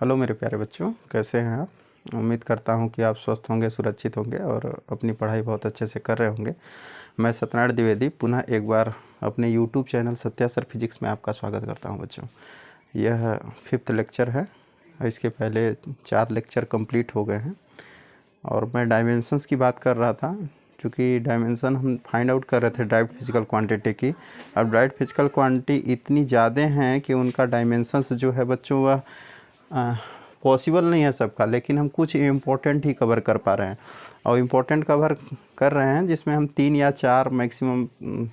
Hello मेरे प्यारे बच्चों, कैसे हैं आप। उम्मीद करता हूं कि आप स्वस्थ होंगे, सुरक्षित होंगे और अपनी पढ़ाई बहुत अच्छे से कर रहे होंगे। मैं सत्यनारायण द्विवेदी पुनः एक बार अपने YouTube channel Satya sir physics में आपका स्वागत करता हूं बच्चों। यह 5th लेक्चर है। इसके पहले 4 लेक्चर कंप्लीट हो गए हैं और मैं डायमेंशंस की बात कर रहा था, क्योंकि डायमेंशन हम फाइंड आउट कर रहे थे ड्राइव्ड फिजिकल क्वांटिटी की। अब ड्राइव्ड फिजिकल क्वांटिटी इतनी ज़्यादा हैं कि उनका डायमेंशंस जो है बच्चों वह पॉसिबल नहीं है सबका, लेकिन हम कुछ इम्पोर्टेंट ही कवर कर पा रहे हैं और इम्पोर्टेंट कवर कर रहे हैं जिसमें हम 3 या 4 मैक्सिमम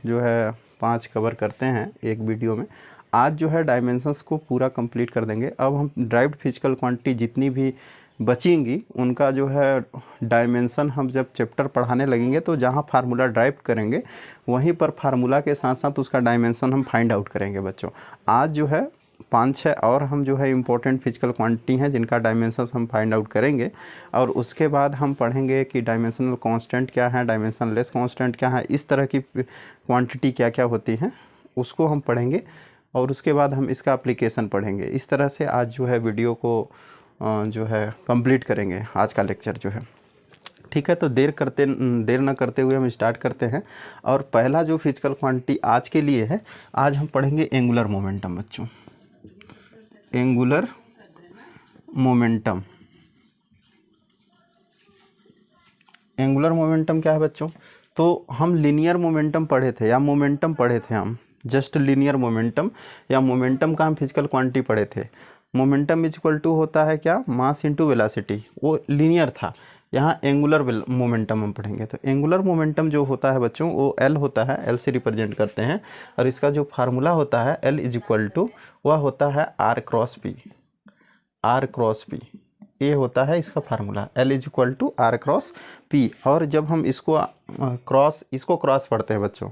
जो है 5 कवर करते हैं एक वीडियो में। आज जो है डायमेंशंस को पूरा कंप्लीट कर देंगे। अब हम ड्राइव्ड फिजिकल क्वांटिटी जितनी भी बचेंगी उनका जो है डायमेंशन हम जब चैप्टर पढ़ाने लगेंगे तो जहाँ फार्मूला ड्राइव करेंगे वहीं पर फार्मूला के साथ साथ उसका डायमेंशन हम फाइंड आउट करेंगे बच्चों। आज जो है 5-6 और हम जो है इम्पोर्टेंट फिजिकल क्वांटिटी हैं जिनका डायमेंशन हम फाइंड आउट करेंगे और उसके बाद हम पढ़ेंगे कि डायमेंशनल कांस्टेंट क्या है, डायमेंशनलेस कांस्टेंट क्या है, इस तरह की क्वांटिटी क्या क्या होती हैं उसको हम पढ़ेंगे और उसके बाद हम इसका एप्लीकेशन पढ़ेंगे। इस तरह से आज जो है वीडियो को जो है कंप्लीट करेंगे आज का लेक्चर जो है। ठीक है, तो देर ना करते हुए हम स्टार्ट करते हैं। और पहला जो फिजिकल क्वांटिटी आज के लिए है, आज हम पढ़ेंगे एंगुलर मोमेंटम बच्चों। Angular momentum. एंगुलर मोमेंटम क्या है बच्चों? तो हम लीनियर मोमेंटम पढ़े थे या मोमेंटम पढ़े थे, हम जस्ट लीनियर मोमेंटम या मोमेंटम का हम फिजिकल क्वांटिटी पढ़े थे। मोमेंटम इज इक्वल टू होता है क्या, मास इनटू वेलोसिटी, वो लीनियर था। यहाँ एंगुलर मोमेंटम हम पढ़ेंगे। तो एंगुलर मोमेंटम जो होता है बच्चों वो एल होता है, एल से रिप्रेजेंट करते हैं और इसका जो फार्मूला होता है एल इज इक्वल टू वह होता है R cross P. R cross P ये होता है इसका formula, L is equal to R cross P. और जब हम इसको क्रॉस पढ़ते हैं बच्चों,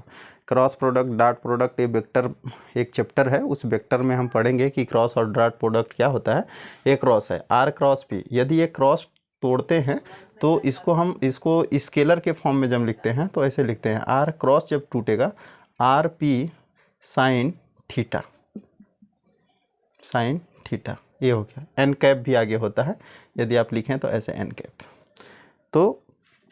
क्रॉस प्रोडक्ट डॉट प्रोडक्ट, ये वेक्टर एक चैप्टर है, उस वेक्टर में हम पढ़ेंगे कि क्रॉस और डॉट प्रोडक्ट क्या होता है। ये क्रॉस है आर क्रॉस पी। यदि ये क्रॉस तोड़ते हैं तो इसको स्केलर के फॉर्म में जब लिखते हैं तो ऐसे लिखते हैं, आर क्रॉस जब टूटेगा are P sine theta, sine theta ये हो गया। एन कैप भी आगे होता है, यदि आप लिखें तो ऐसे एन कैप। तो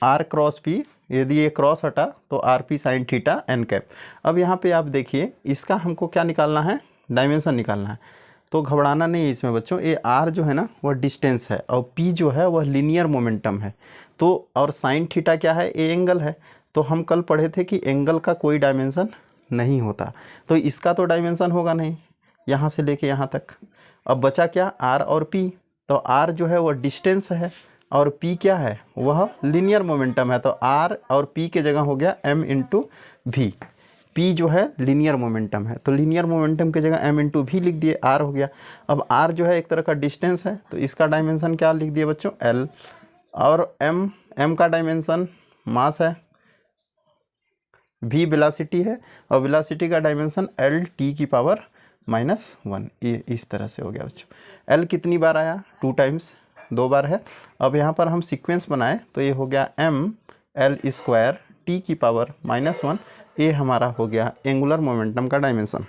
आर क्रॉस पी, यदि ये क्रॉस हटा तो R P sine theta N cap. अब यहाँ पे आप देखिए इसका हमको क्या निकालना है, डायमेंशन निकालना है। तो घबराना नहीं है इसमें बच्चों, ये आर जो है ना वह डिस्टेंस है और पी जो है वह लीनियर मोमेंटम है। तो और साइन थीटा क्या है, ये एंगल है। तो हम कल पढ़े थे कि एंगल का कोई डायमेंशन नहीं होता, तो इसका तो डायमेंशन होगा नहीं यहाँ से लेके यहाँ तक। अब बचा क्या, आर और पी। तो आर जो है वह डिस्टेंस है और पी क्या है, वह लीनियर मोमेंटम है। तो आर और पी के जगह हो गया एम इंटू वी। पी जो है लीनियर मोमेंटम है, तो लीनियर मोमेंटम की जगह एम इंटू वी लिख दिए, आर हो गया। अब आर जो है एक तरह का डिस्टेंस है, तो इसका डायमेंशन क्या लिख दिए बच्चों, एल। और एम का डायमेंशन मास है, वी वेलोसिटी है और वेलोसिटी का डायमेंशन एल टी की पावर -1। ये इस तरह से हो गया बच्चों। एल कितनी बार आया, 2 टाइम्स, 2 बार है। अब यहाँ पर हम सीक्वेंस बनाए तो ये हो गया एम एल स्क्वायर टी की पावर -1। ये हमारा हो गया एंगुलर मोमेंटम का डायमेंशन।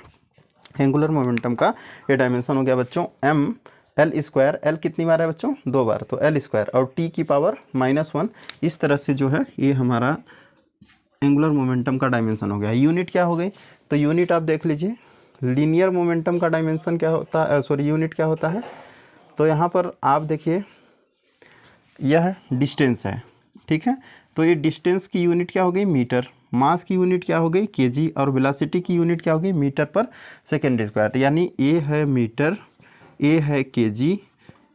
एंगुलर मोमेंटम का ये डायमेंशन हो गया बच्चों एम एल स्क्वायर। एल कितनी बार है बच्चों, 2 बार, तो एल स्क्वायर और टी की पावर -1। इस तरह से जो है ये हमारा एंगुलर मोमेंटम का डायमेंशन हो गया। यूनिट क्या हो गई, तो यूनिट आप देख लीजिए, लीनियर मोमेंटम का डायमेंशन क्या होता है, सॉरी यूनिट क्या होता है। तो यहाँ पर आप देखिए यह डिस्टेंस है, ठीक है। तो ये डिस्टेंस की यूनिट क्या हो गई, मीटर। मास की यूनिट क्या हो गई, केजी। और वेलोसिटी की यूनिट क्या हो गई, मीटर पर सेकेंड स्क्वायर। यानी ए है मीटर, ए है केजी,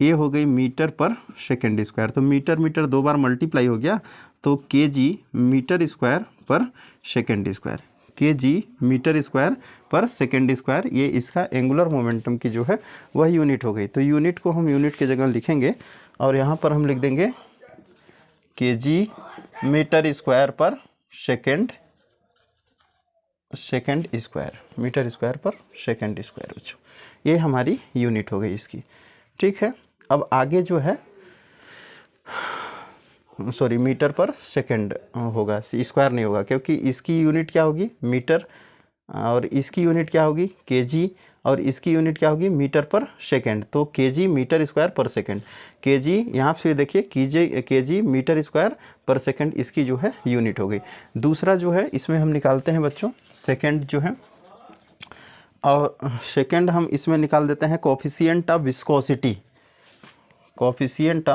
ए हो गई मीटर पर सेकेंड स्क्वायर। तो मीटर मीटर 2 बार मल्टीप्लाई हो गया, तो केजी मीटर स्क्वायर पर second square, K G metre square पर सेकेंड स्क्वायर। ये इसका एंगुलर मोमेंटम की जो है वह यूनिट हो गई। तो यूनिट को हम यूनिट की जगह लिखेंगे और यहाँ पर हम लिख देंगे केजी मीटर स्क्वायर पर सेकेंड स्क्वायर, मीटर स्क्वायर पर सेकेंड स्क्वायर बच्चों। ये हमारी यूनिट हो गई इसकी, ठीक है। अब आगे जो है सॉरी मीटर पर सेकेंड होगा, स्क्वायर नहीं होगा, क्योंकि इसकी यूनिट क्या होगी मीटर और इसकी यूनिट क्या होगी केजी और इसकी यूनिट क्या होगी, मीटर पर सेकेंड। तो केजी मीटर स्क्वायर पर सेकेंड, केजी यहाँ पे देखिए केजी मीटर स्क्वायर पर सेकेंड इसकी जो है यूनिट हो गई। दूसरा जो है इसमें हम निकालते हैं बच्चों सेकेंड जो है, और सेकेंड हम इसमें निकाल देते हैं coefficient of viscosity, coefficient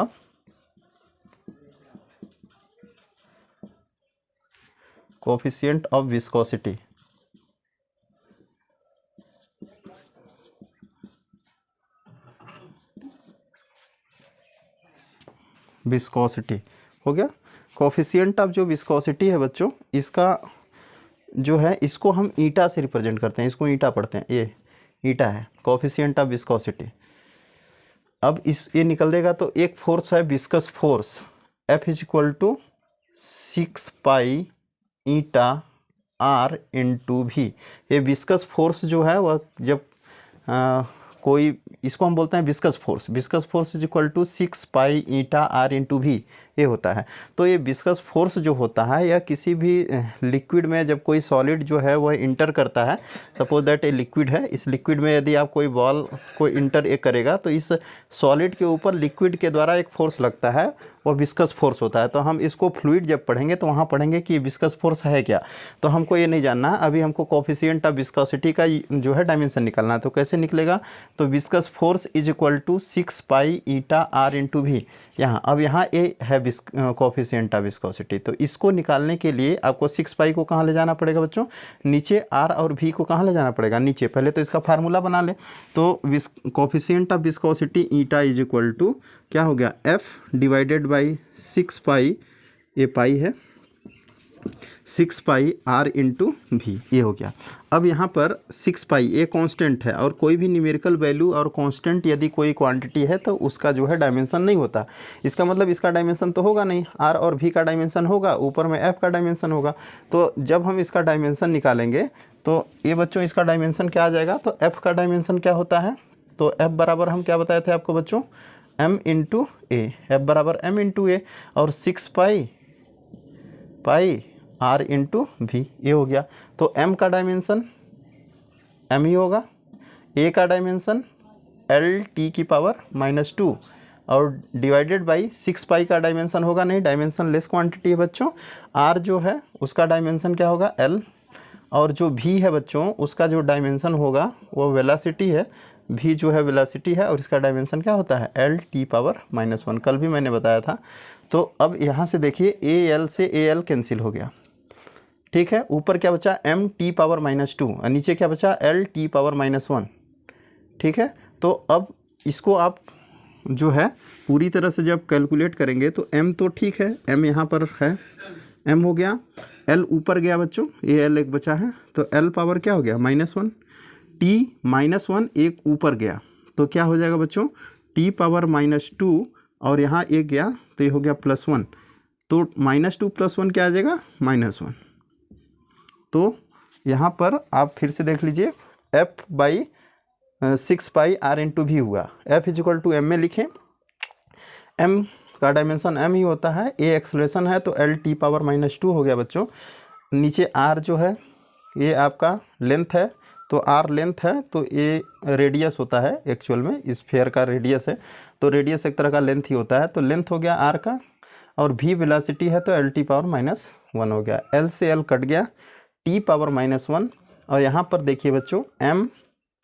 of viscosity. Viscosity हो गया। कोफिशिएंट ऑफ जो विस्कोसिटी है बच्चों, इसका जो है इसको हम ईटा से रिप्रेजेंट करते हैं, इसको ईटा पढ़ते हैं, ये ईटा है कोफिशिएंट ऑफ विस्कोसिटी। अब ये निकल देगा तो एक फोर्स है viscous force, F is equal to 6 pi eta R into V. ये विस्कस फोर्स जो है वह जब कोई, इसको हम बोलते हैं viscous force is equal to 6 pi eta R into V, ये होता है। तो ये विस्कस फोर्स जो होता है या किसी भी लिक्विड में जब कोई सॉलिड जो है वह इंटर करता है, सपोज दैट ये लिक्विड है, इस लिक्विड में यदि आप कोई बॉल को इंटर करेगा तो इस सॉलिड के ऊपर लिक्विड के द्वारा एक फोर्स लगता है, वह विस्कस फोर्स होता है। तो हम इसको फ्लूइड जब पढ़ेंगे तो वहाँ पढ़ेंगे कि विस्कस फोर्स है क्या, तो हमको ये नहीं जानना। अभी हमको कोफिशिएंट ऑफ विस्कोसिटी का जो है डायमेंशन निकालना है। तो कैसे निकलेगा, तो viscous force is equal to 6 pi eta R into V. यहाँ अब यहाँ ए है कोफिशिएंट ऑफ विस्कोसिटी, तो इसको निकालने के लिए आपको 6 पाई को कहाँ ले जाना पड़ेगा बच्चों, नीचे, R और V को कहाँ ले जाना पड़ेगा, नीचे। पहले तो इसका फार्मूला बना ले। तो coefficient of viscosity eta is equal to क्या हो गया, F डिवाइडेड बाई 6 पाई, ये पाई है, 6 पाई R इंटू भी, ये हो गया। अब यहाँ पर 6 पाई ये कांस्टेंट है, और कोई भी न्यूमेरिकल वैल्यू और कांस्टेंट यदि कोई क्वांटिटी है तो उसका जो है डायमेंशन नहीं होता। इसका मतलब इसका डायमेंशन तो होगा नहीं, R और V का डायमेंशन होगा, ऊपर में F का डायमेंशन होगा। तो जब हम इसका डायमेंशन निकालेंगे तो ये बच्चों इसका डायमेंशन क्या आ जाएगा, तो F का डायमेंशन क्या होता है, तो F बराबर हम क्या बताए थे आपको बच्चों, M इंटू ए, F बराबर M इंटू ए, और 6 पाई R इंटू भी, ये हो गया। तो M का डायमेंशन M ही होगा, A का डायमेंशन LT की पावर -2, और डिवाइडेड बाई 6 पाई का डायमेंशन होगा नहीं, डायमेंशन लेस क्वांटिटी है बच्चों। R जो है उसका डायमेंशन क्या होगा, L, और जो V है बच्चों उसका जो डायमेंशन होगा वो वेलोसिटी है, V जो है वेलोसिटी है, और इसका डायमेंशन क्या होता है, LT पावर -1, कल भी मैंने बताया था। तो अब यहाँ से देखिए AL से AL कैंसिल हो गया, ठीक है। ऊपर क्या बचा, MT पावर -2, और नीचे क्या बचा, LT पावर -1, ठीक है। तो अब इसको आप जो है पूरी तरह से जब कैलकुलेट करेंगे तो M तो ठीक है, M यहाँ पर है, M हो गया, L ऊपर गया बच्चों, AL एक बचा है, तो L पावर क्या हो गया, -1, T -1 एक ऊपर गया, तो क्या हो जाएगा बच्चों, T पावर -2, और यहाँ एक गया तो ये हो गया +1, तो -2 + 1 क्या आ जाएगा, -1। तो यहाँ पर आप फिर से देख लीजिए, F by 6 pi R into V हुआ, F is equal to M में लिखें, M का डायमेंशन M ही होता है, A एक्सलेशन है तो LT पावर -2 हो गया बच्चों। नीचे R जो है ये आपका लेंथ है, तो R लेंथ है तो ये रेडियस होता है, एक्चुअल में इस स्फीयर का रेडियस है, तो रेडियस एक तरह का लेंथ ही होता है, तो लेंथ हो गया R का, और V वेलोसिटी है तो LT पावर -1 हो गया। L से L कट गया, T पावर -1, और यहाँ पर देखिए बच्चों M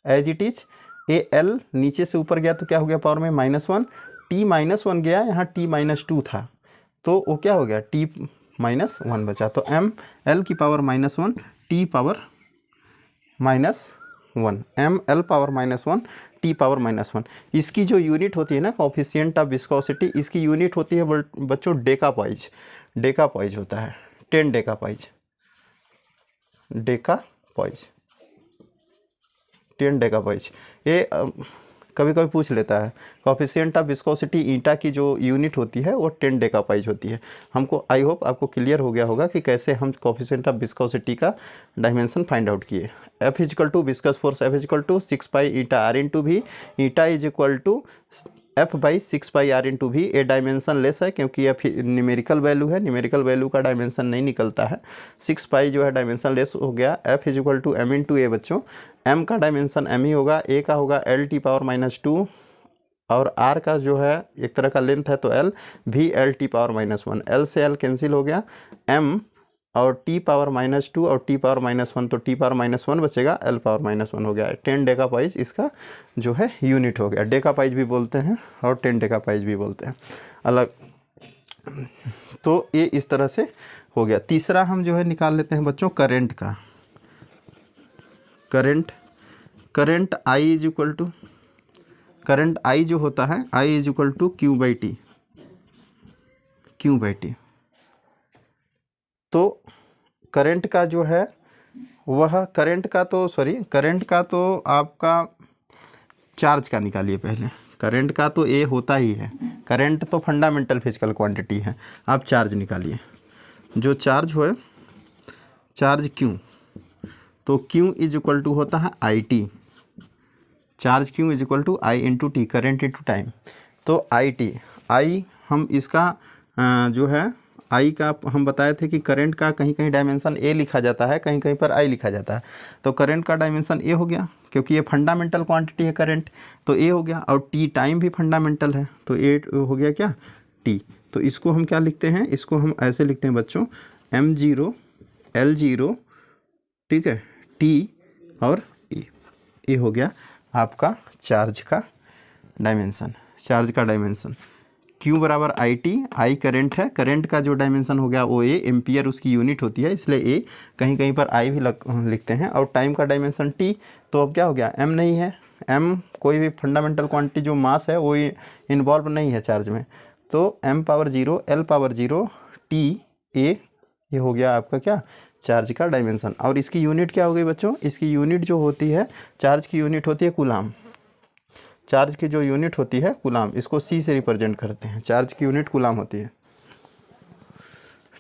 एज इट इज, ए L नीचे से ऊपर गया तो क्या हो गया, पावर में -1, T -1 गया, यहाँ T -2 था, तो वो क्या हो गया, T -1 बचा, तो M L की power -1, T power -1, M L power -1, T power -1। इसकी जो यूनिट होती है ना कोफिशिएंट ऑफ विस्कोसिटी, इसकी यूनिट होती है बच्चों डेकापॉइज, डेकापॉइज होता है, 10 डेकापॉइज, डेकापॉइज, 10 डेकापॉइज। ये कभी कभी पूछ लेता है, कोफिशिएंट ऑफ विस्कोसिटी ईटा की जो यूनिट होती है वो 10 डेकापॉइज होती है। हमको आई होप आपको क्लियर हो गया होगा कि कैसे हम कोफिशिएंट ऑफ विस्कोसिटी का डायमेंशन फाइंड आउट किए। F is equal to viscous force, F is equal to 6 pi eta R into v, eta is equal to F/6πr into v a dimensionless है क्योंकि एफ numerical value है, numerical value का dimension नहीं निकलता है। 6π जो है डायमेंशन लेस हो गया। F = m इंटू ए बच्चों, m का डायमेंशन m ही होगा, a का होगा L⁻², और r का जो है एक तरह का लेंथ है तो l भी L⁻⁻1, l से l कैंसिल हो गया, m और T⁻⁻2 और T⁻⁻1 तो T⁻⁻1 बचेगा, L⁻⁻1 हो गया। 10 डेकापाइज इसका जो है यूनिट हो गया। डेकापाइज भी बोलते हैं और 10 डेकापाइज भी बोलते हैं अलग। तो ये इस तरह से हो गया। तीसरा हम जो है निकाल लेते हैं बच्चों करंट का। करंट I जो होता है I = Q/T। तो करंट का जो है वह करंट का तो आपका चार्ज का निकालिए पहले। करंट का तो ए होता ही है, करंट तो फंडामेंटल फिजिकल क्वांटिटी है। आप चार्ज निकालिए, जो चार्ज हो चार्ज Q, तो Q = होता है IT। Charge Q = I × T, current × time. तो I हम इसका जो है I का हम बताए थे कि करंट का कहीं कहीं डायमेंशन A लिखा जाता है, कहीं कहीं पर I लिखा जाता है। तो करंट का डायमेंशन A हो गया क्योंकि ये फंडामेंटल क्वांटिटी है करंट, तो A हो गया। और T टाइम भी फंडामेंटल है तो A हो गया क्या T। तो इसको हम क्या लिखते हैं, इसको हम ऐसे लिखते हैं बच्चों M0 L0, ठीक है, T और A हो गया आपका चार्ज का dimension. Q = IT, I current है, करंट का जो डायमेंशन हो गया वो A, एम्पियर उसकी यूनिट होती है इसलिए A, कहीं कहीं पर I भी लिखते हैं। और टाइम का डायमेंशन T, तो अब क्या हो गया M नहीं है, M कोई भी फंडामेंटल क्वांटिटी जो मास है वो इन्वॉल्व नहीं है चार्ज में, तो M⁻0 L⁻0 T A, ये हो गया आपका क्या चार्ज का डायमेंशन। और इसकी यूनिट क्या हो गई बच्चों, इसकी यूनिट जो होती है, चार्ज की यूनिट होती है कूलाम। चार्ज की जो यूनिट होती है कूलाम, इसको C से रिप्रेजेंट करते हैं, चार्ज की यूनिट कूलाम होती है,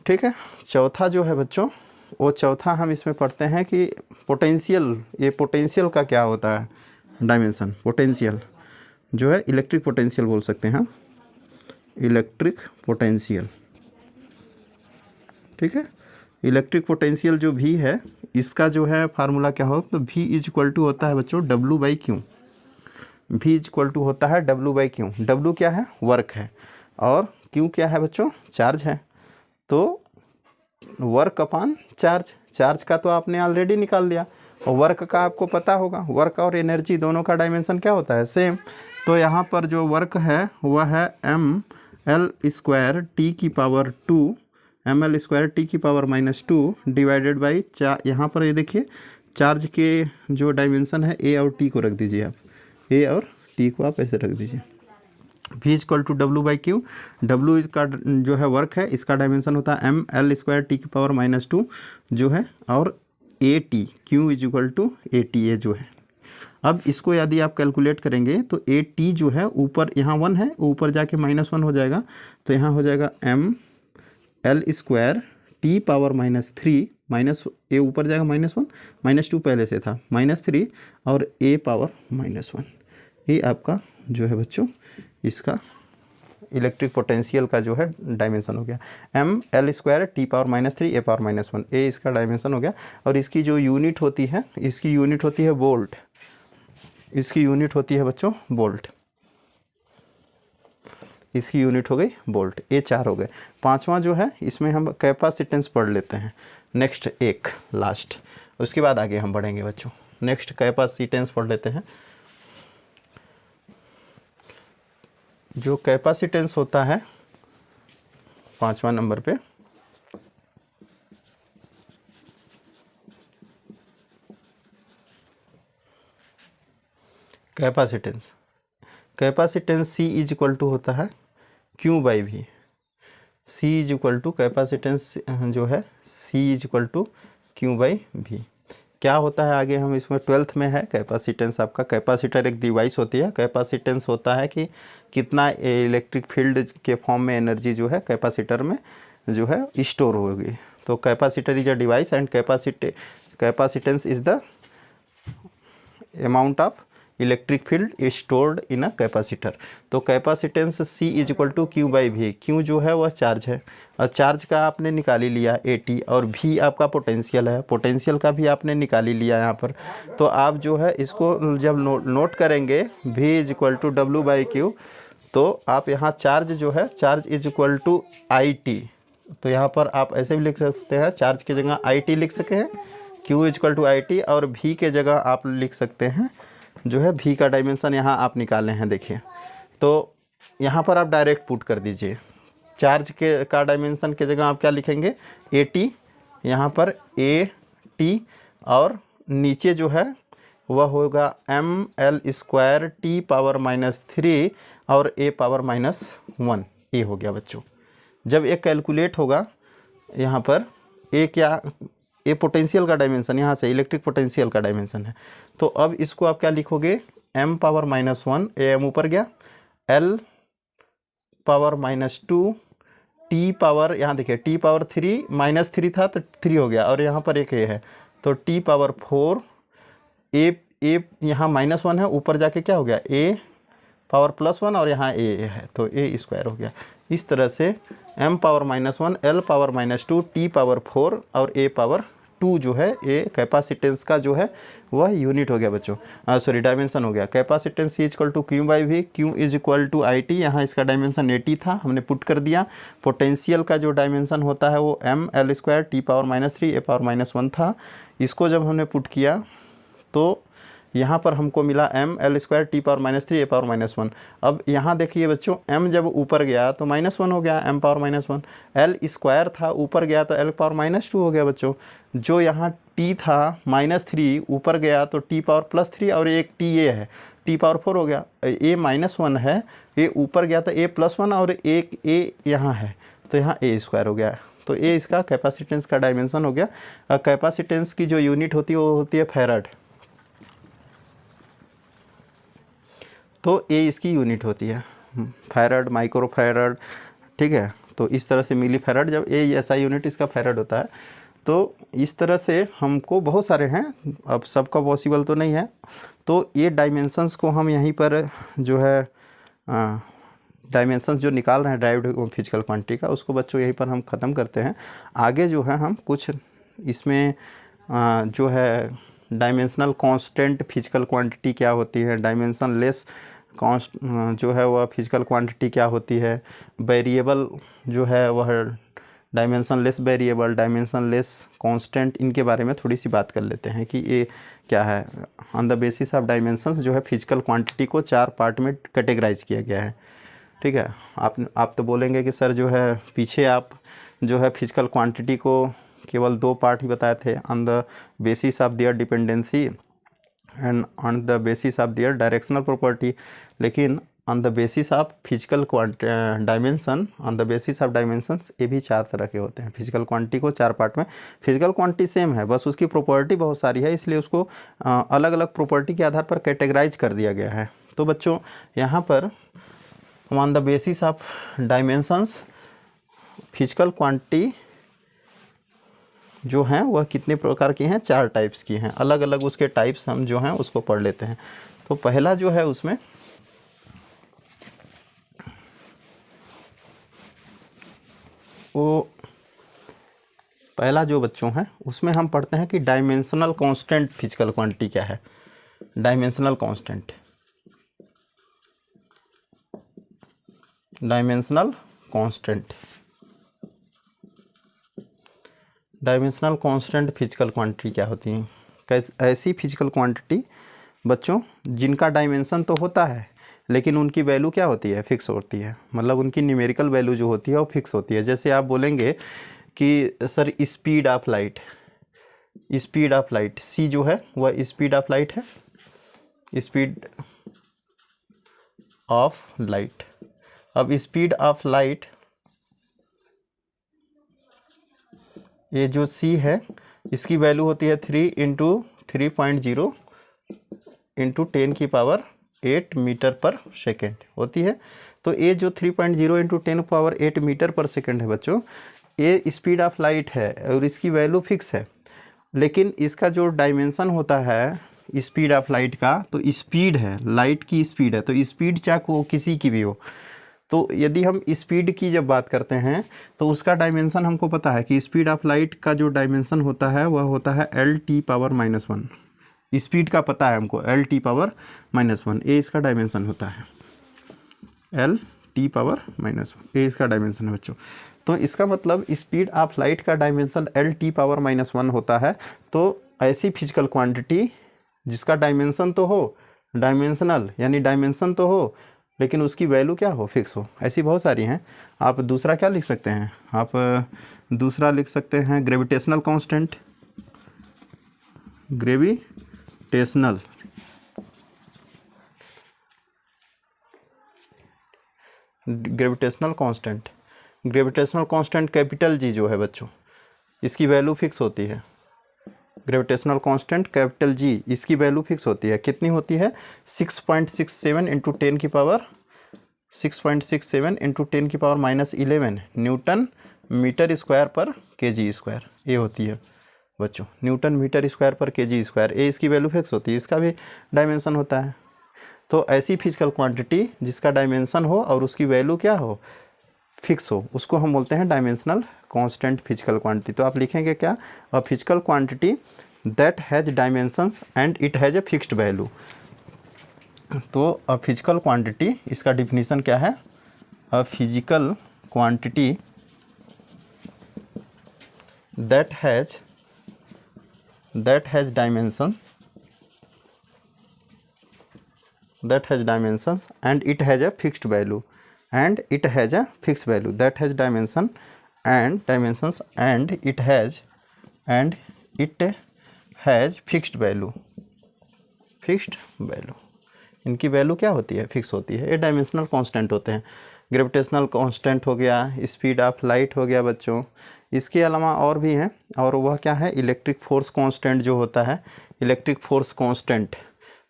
ठीक है। चौथा जो है बच्चों, वो चौथा हम इसमें पढ़ते हैं कि पोटेंशियल, ये पोटेंशियल का क्या होता है डायमेंशन। पोटेंशियल जो है इलेक्ट्रिक पोटेंशियल बोल सकते हैं हम, इलेक्ट्रिक पोटेंशियल, ठीक है। इलेक्ट्रिक पोटेंशियल जो V है, इसका जो है फार्मूला क्या हो, तो V = होता है बच्चों W/Q। V = होता है W/Q। W क्या है, वर्क है, और Q क्या है बच्चों, चार्ज है। तो वर्क अपॉन चार्ज, चार्ज का तो आपने ऑलरेडी निकाल लिया, और वर्क का आपको पता होगा, वर्क और एनर्जी दोनों का डायमेंशन क्या होता है, सेम। तो यहाँ पर जो वर्क है वह है mL² T⁻², mL² T⁻⁻2 divided by यहाँ पर ये देखिए चार्ज के जो डायमेंशन है A और T को रख दीजिए आप, A और T को आप ऐसे रख दीजिए। V = W/Q, W का जो है वर्क है, इसका डायमेंशन होता है mL² T⁻⁻2 जो है, और AT, Q = ATA जो है। अब इसको यदि आप कैलकुलेट करेंगे तो AT जो है ऊपर यहाँ 1 है, ऊपर जाके -1 हो जाएगा, तो यहाँ हो जाएगा mL² T⁻⁻3 माइनस A ऊपर जाएगा -1, -2 पहले से था, -3 और A⁻⁻1। ये आपका जो है बच्चों इसका इलेक्ट्रिक पोटेंशियल का जो है डायमेंशन हो गया, mL² T⁻⁻3 A⁻⁻1, ए इसका डायमेंशन हो गया। और इसकी जो यूनिट होती है, इसकी यूनिट होती है वोल्ट, इसकी यूनिट होती है बच्चों वोल्ट, इसकी यूनिट हो गई वोल्ट। ये 4 हो गए। पांचवा जो है इसमें हम कैपेसिटेंस पढ़ लेते हैं, नेक्स्ट एक लास्ट, उसके बाद आगे हम बढ़ेंगे बच्चों। नेक्स्ट कैपेसिटेंस पढ़ लेते हैं। जो कैपेसिटेंस होता है 5वां नंबर पे, कैपेसिटेंस C = होता है Q/V। C = कैपेसिटेंस जो है C = Q/V। क्या होता है आगे हम इसमें 12th में है कैपेसिटेंस आपका। कैपेसिटर एक डिवाइस होती है, कैपेसिटेंस होता है कि कितना इलेक्ट्रिक फील्ड के फॉर्म में एनर्जी जो है कैपेसिटर में जो है स्टोर होगी। तो capacitor is a device and capacitance is the amount of electric field stored in a capacitor. तो capacitance C is equal to Q by V. Q जो है वह चार्ज है और चार्ज का आपने निकाल ही लिया AT, और V आपका पोटेंशियल है, पोटेंशियल का भी आपने निकाल ही लिया यहाँ पर। तो आप जो है इसको जब नोट करेंगे V is equal to W by Q, तो आप यहाँ चार्ज जो है charge is equal to IT, तो यहाँ पर आप ऐसे भी लिख सकते हैं, चार्ज की जगह IT लिख सकते हैं, Q is equal to IT, और V के जगह आप लिख सकते हैं जो है V का डायमेंशन यहाँ आप निकाले हैं। देखिए तो यहाँ पर आप डायरेक्ट पुट कर दीजिए, चार्ज के का डायमेंशन के जगह आप क्या लिखेंगे AT, यहाँ पर AT, और नीचे जो है वह होगा ML स्क्वायर T पावर -3 और A पावर -1, ये हो गया बच्चों। जब ये कैलकुलेट होगा यहाँ पर A क्या, ए पोटेंशियल का डायमेंशन, यहाँ से इलेक्ट्रिक पोटेंशियल का डायमेंशन है, तो अब इसको आप क्या लिखोगे M पावर -1, AM ऊपर गया, L पावर -2, T पावर, यहाँ देखिए T पावर 3, -3 था तो 3 हो गया, और यहाँ पर एक A है तो T पावर 4, A यहाँ -1 है, ऊपर जाके क्या हो गया A पावर +1, और यहाँ A है तो A स्क्वायर हो गया। इस तरह से M power -1, L power -2, T power 4 और A पावर 2 जो है ये कैपेसिटेंस का जो है वह यूनिट हो गया बच्चों, सॉरी डायमेंशन हो गया। Capacitance is equal to Q by V, Q is equal to IT, यहाँ इसका डायमेंशन AT था, हमने पुट कर दिया। पोटेंशियल का जो डायमेंशन होता है वो ML square T power -3 A power -1 था। इसको जब हमने पुट किया तो यहाँ पर हमको मिला ML square T power -3 A power -1। अब यहाँ देखिए बच्चों, M जब ऊपर गया तो -1 हो गया, M पावर -1, L स्क्वायर था ऊपर गया तो L पावर -2 हो गया बच्चों। जो यहाँ T था -3 ऊपर गया तो T पावर +3, और एक T ये है T पावर 4 हो गया। A -1 है, ये ऊपर गया तो A +1, और एक A यहाँ है तो यहाँ A स्क्वायर हो गया। तो ये इसका कैपेसिटेंस का डायमेंशन हो गया। कैपेसिटेंस की जो यूनिट होती है वो होती है फैराड, तो ये इसकी यूनिट होती है फैराड, माइक्रो फैराड, ठीक है। तो इस तरह से मिली फैराड, जब ये ऐसा यूनिट इसका फैराड होता है। तो इस तरह से हमको बहुत सारे हैं, अब सबका पॉसिबल तो नहीं है, तो ये डायमेंशंस को हम यहीं पर जो है डायमेंशंस जो निकाल रहे हैं ड्राइव्ड फिजिकल क्वांटिटी का, उसको बच्चों यहीं पर हम ख़त्म करते हैं। आगे जो है हम कुछ इसमें जो है डायमेंशनल कांस्टेंट फिजिकल क्वांटिटी क्या होती है, डायमेंशन लेस कॉन्स्ट जो है वह फिजिकल क्वांटिटी क्या होती है, वेरिएबल जो है वह dimension less variable, dimension less constant, इनके बारे में थोड़ी सी बात कर लेते हैं कि ये क्या है। On the basis of dimensions जो है फिजिकल क्वांटिटी को 4 पार्ट में कैटेगराइज किया गया है, ठीक है। आप तो बोलेंगे कि सर जो है पीछे आप जो है फिजिकल क्वांटिटी को केवल 2 पार्ट ही बताए थे, on the basis of their dependency and on the basis of their directional property, लेकिन on the basis of physical dimension, on the basis of dimensions, ये भी 4 तरह के होते हैं। फिजिकल क्वांटिटी को 4 पार्ट में, फिजिकल क्वांटिटी सेम है, बस उसकी प्रॉपर्टी बहुत सारी है, इसलिए उसको अलग अलग प्रॉपर्टी के आधार पर कैटेगराइज कर दिया गया है। तो बच्चों यहाँ पर on the basis of dimensions physical quantity जो हैं वह कितने प्रकार की हैं, 4 टाइप्स की हैं। अलग अलग उसके टाइप्स हम जो हैं उसको पढ़ लेते हैं। तो पहला जो है उसमें वो पहला जो बच्चों हैं उसमें हम पढ़ते हैं कि डायमेंशनल कांस्टेंट फिजिकल क्वांटिटी क्या है। Dimensional constant, dimensional constant, dimensional constant physical quantity क्या होती हैं। ऐसी फिजिकल क्वांटिटी बच्चों जिनका डायमेंशन तो होता है लेकिन उनकी वैल्यू क्या होती है, फिक्स होती है, मतलब उनकी न्यूमेरिकल वैल्यू जो होती है वो फिक्स होती है। जैसे आप बोलेंगे कि sir speed of light, speed of light c जो है वह स्पीड ऑफ लाइट है, स्पीड ऑफ लाइट। अब स्पीड ऑफ लाइट ये जो c है इसकी वैल्यू होती है 3 × 3.0 × 10⁸ मीटर पर सेकेंड होती है। तो ये जो 3.0 × 10⁸ मीटर पर सेकेंड है बच्चों, ये स्पीड ऑफ लाइट है और इसकी वैल्यू फिक्स है। लेकिन इसका जो डायमेंशन होता है स्पीड ऑफ लाइट का, तो स्पीड है, लाइट की स्पीड है, तो स्पीड चाहे को किसी की भी हो, तो यदि हम स्पीड की जब बात करते हैं तो उसका डायमेंशन हमको पता है कि स्पीड ऑफ लाइट का जो डायमेंशन होता है वह होता है L_(T⁻⁻1). स्पीड का पता है हमको L_T⁻⁻1, ये इसका डायमेंशन होता है, L_T⁻⁻1 ये इसका डायमेंशन है बच्चों। तो इसका मतलब स्पीड ऑफ लाइट का डायमेंशन L_T⁻⁻1 होता है। तो ऐसी फिजिकल क्वांटिटी जिसका डायमेंशन तो हो, डायमेंशनल यानी डायमेंशन तो हो, लेकिन उसकी वैल्यू क्या हो, फिक्स हो, ऐसी बहुत सारी हैं। आप दूसरा क्या लिख सकते हैं, आप दूसरा लिख सकते हैं gravitational constant, gravitational constant, gravitational constant capital G जो है बच्चों, इसकी वैल्यू फिक्स होती है। ग्रेविटेशनल कांस्टेंट कैपिटल जी, इसकी वैल्यू फिक्स होती है, कितनी होती है, 6.67 × 10⁻11 न्यूटन मीटर स्क्वायर पर kg स्क्वायर, ये होती है बच्चों, न्यूटन मीटर स्क्वायर पर kg स्क्वायर, ये इसकी वैल्यू फिक्स होती है, इसका भी डायमेंशन होता है। तो ऐसी फिजिकल क्वांटिटी जिसका डायमेंशन हो और उसकी वैल्यू क्या हो, फिक्स हो, उसको हम बोलते हैं डायमेंशनल कांस्टेंट फिजिकल क्वांटिटी। तो आप लिखेंगे क्या, a physical quantity that has dimensions and it has a fixed value. तो अ फिजिकल क्वांटिटी, इसका डिफिनीशन क्या है, a physical quantity that has dimensions and it has a fixed value, and it has a fixed value, that has dimensions and it has fixed value, इनकी value क्या होती है, fix होती है, ये डायमेंशनल कांस्टेंट होते हैं। ग्रेविटेशनल कांस्टेंट हो गया, स्पीड ऑफ लाइट हो गया बच्चों, इसके अलावा और भी हैं, और वह क्या है, इलेक्ट्रिक फोर्स कांस्टेंट जो होता है, इलेक्ट्रिक फोर्स कांस्टेंट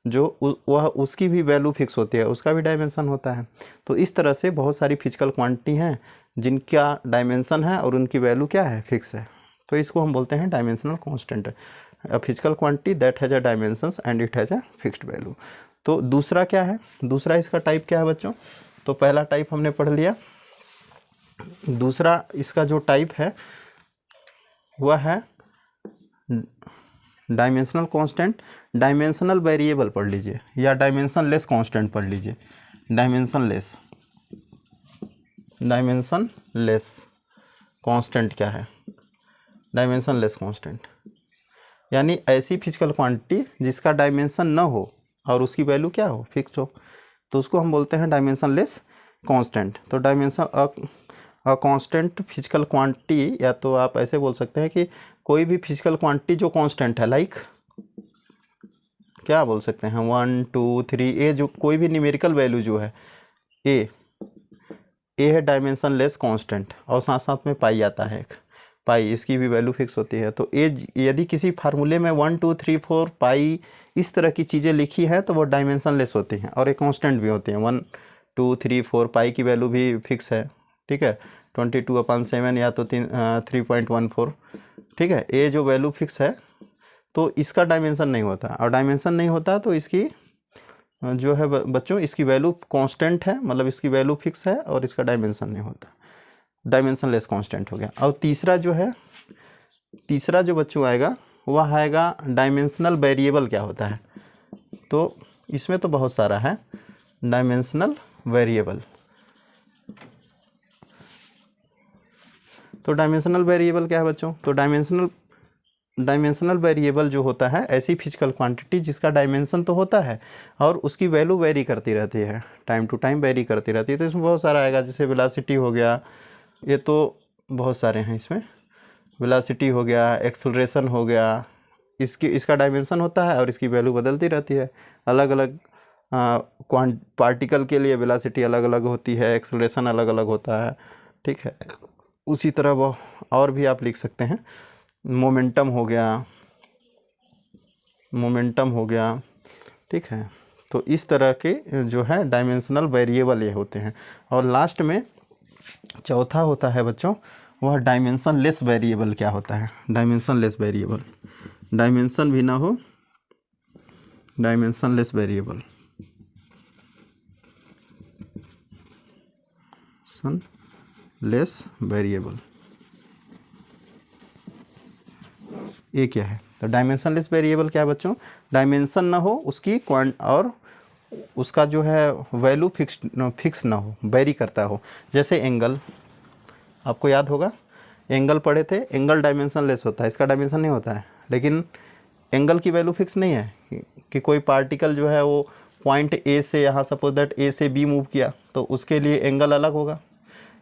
जो वह उसकी भी वैल्यू फिक्स होती है, उसका भी डायमेंशन होता है। तो इस तरह से बहुत सारी फिजिकल क्वांटिटी हैं जिनका डायमेंशन है और उनकी वैल्यू क्या है, फिक्स है, तो इसको हम बोलते हैं dimensional constant, a physical quantity that has a dimensions and it has a fixed value. तो दूसरा क्या है, दूसरा इसका टाइप क्या है बच्चों, तो पहला टाइप हमने पढ़ लिया, दूसरा इसका जो टाइप है वह है डायमेंशनल कांस्टेंट, डायमेंशनल वेरिएबल पढ़ लीजिए या डायमेंशन लेस कांस्टेंट पढ़ लीजिए, डायमेंशन लेस कांस्टेंट क्या है, डायमेंशन लेस कांस्टेंट यानी ऐसी फिजिकल क्वांटिटी जिसका डायमेंशन न हो और उसकी वैल्यू क्या हो, फिक्स हो, तो उसको हम बोलते हैं डायमेंशन लेस कांस्टेंट। तो dimension a constant physical quantity, या तो आप ऐसे बोल सकते हैं कि कोई भी फिजिकल क्वांटिटी जो कांस्टेंट है, लाइक क्या बोल सकते हैं 1 2 3, ए जो कोई भी न्यूमेरिकल वैल्यू जो है, ए है डायमेंशन लेस कांस्टेंट, और साथ साथ में पाई आता है, पाई इसकी भी वैल्यू फिक्स होती है। तो ए यदि किसी फार्मूले में 1 2 3 4 पाई इस तरह की चीज़ें लिखी है तो वो डायमेंशन लेस होती हैं, और एक कांस्टेंट भी होती हैं, 1 2 3 4 पाई की वैल्यू भी फिक्स है, ठीक है, 22/7 या तो 3.14, ठीक है, ये जो वैल्यू फिक्स है तो इसका डायमेंशन नहीं होता, और डायमेंशन नहीं होता तो इसकी जो है बच्चों, इसकी वैल्यू कांस्टेंट है, मतलब इसकी वैल्यू फिक्स है और इसका डायमेंशन नहीं होता, डायमेंशन लेस कांस्टेंट हो गया। और तीसरा जो बच्चों आएगा वह आएगा डायमेंशनल वेरिएबल क्या होता है, तो इसमें तो बहुत सारा है, डायमेंशनल वेरिएबल, तो डायमेंशनल वेरिएबल क्या है बच्चों, तो डायमेंशनल वेरिएबल जो होता है ऐसी फिजिकल क्वांटिटी जिसका डायमेंशन तो होता है और उसकी वैल्यू वेरी करती रहती है, टाइम टू टाइम वेरी करती रहती है। तो इसमें बहुत सारा आएगा, जैसे वेलोसिटी हो गया, ये तो बहुत सारे हैं इसमें, वेलोसिटी हो गया, एक्सेलरेशन हो गया, इसका डायमेंशन होता है और इसकी वैल्यू बदलती रहती है, अलग अलग पार्टिकल के लिए वेलोसिटी अलग अलग होती है, एक्सेलरेशन अलग अलग होता है, ठीक है। उसी तरह वो और भी आप लिख सकते हैं, मोमेंटम हो गया, ठीक है। तो इस तरह के जो है डायमेंशनल वेरिएबल ये होते हैं। और लास्ट में चौथा होता है बच्चों, वह डायमेंशन लेस वेरिएबल क्या होता है, डायमेंशन लेस वेरिएबल, डायमेंशन भी ना हो डायमेंशनलेस वेरिएबल, लेस वेरिएबल, ये क्या है? तो डायमेंशनलेस वेरिएबल क्या है बच्चों? डायमेंशन ना हो उसकी और उसका जो है वैल्यू फिक्स ना हो, वेरी करता हो। जैसे एंगल, आपको याद होगा एंगल पढ़े थे, एंगल डायमेंशनलेस होता है, इसका डायमेंशन नहीं होता है। लेकिन एंगल की वैल्यू फिक्स नहीं है कि कोई पार्टिकल जो है वो पॉइंट ए से, यहाँ सपोज दैट ए से बी मूव किया तो उसके लिए एंगल अलग होगा,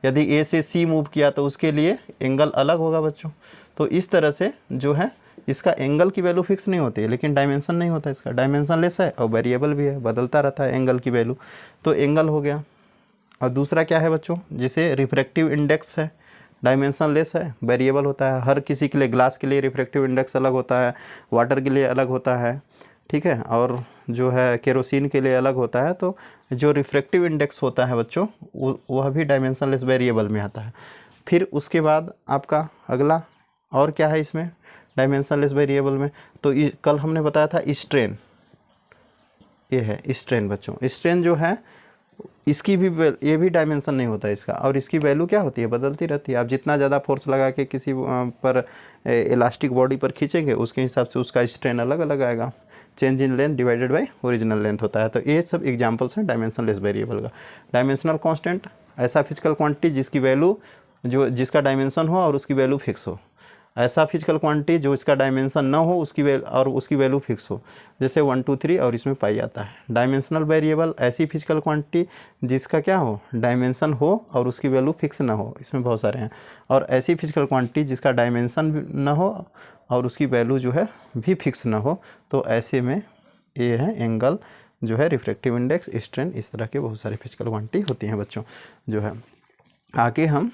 यदि ए से सी मूव किया तो उसके लिए एंगल अलग होगा बच्चों। तो इस तरह से जो है इसका एंगल की वैल्यू फिक्स नहीं होती है, लेकिन डायमेंशन नहीं होता, इसका डायमेंशनलेस है और वेरिएबल भी है, बदलता रहता है एंगल की वैल्यू। तो एंगल हो गया। और दूसरा क्या है बच्चों? जिसे रिफ्रैक्टिव इंडेक्स है, डायमेंशनलेस है, वेरिएबल होता है। हर किसी के लिए, ग्लास के लिए रिफ्रैक्टिव इंडेक्स अलग होता है, वाटर के लिए अलग होता है, ठीक है, और जो है केरोसिन के लिए अलग होता है। तो जो रिफ्रैक्टिव इंडेक्स होता है बच्चों वह भी डायमेंशनलेस वेरिएबल में आता है। फिर उसके बाद आपका अगला और क्या है इसमें डायमेंशनलेस वेरिएबल में? तो कल हमने बताया था स्ट्रेन, ये है स्ट्रेन बच्चों। स्ट्रेन जो है इसकी भी ये भी डायमेंशन नहीं होता है इसका, और इसकी वैल्यू क्या होती है? बदलती रहती है। आप जितना ज़्यादा फोर्स लगा के किसी पर इलास्टिक बॉडी पर खींचेंगे उसके हिसाब से उसका स्ट्रेन अलग अलग आएगा। Change in length divided by original length होता है। तो ये सब एग्जांपल्स हैं डायमेंशनलेस वेरिएबल का। डायमेंशनल कांस्टेंट, ऐसा फिजिकल क्वांटिटी जिसकी वैल्यू जिसका डायमेंशन हो और उसकी वैल्यू फिक्स हो। ऐसा फिजिकल क्वांटिटी जो इसका डायमेंशन ना हो उसकी वैल्यू फिक्स हो, जैसे 1 2 3 और इसमें पाई आता है। डायमेंशनल वेरिएबल ऐसी फिजिकल क्वांटिटी जिसका क्या हो? डायमेंशन हो और उसकी वैल्यू फिक्स ना हो, इसमें बहुत सारे हैं। और ऐसी फिजिकल क्वांटिटी जिसका डायमेंशन ना हो और उसकी वैल्यू जो है भी फिक्स ना हो। तो ऐसे में ये है एंगल, जो है रिफ्रैक्टिव इंडेक्स, स्ट्रेन, इस तरह के बहुत सारे फिजिकल क्वांटिटी होती हैं बच्चों जो है। आगे हम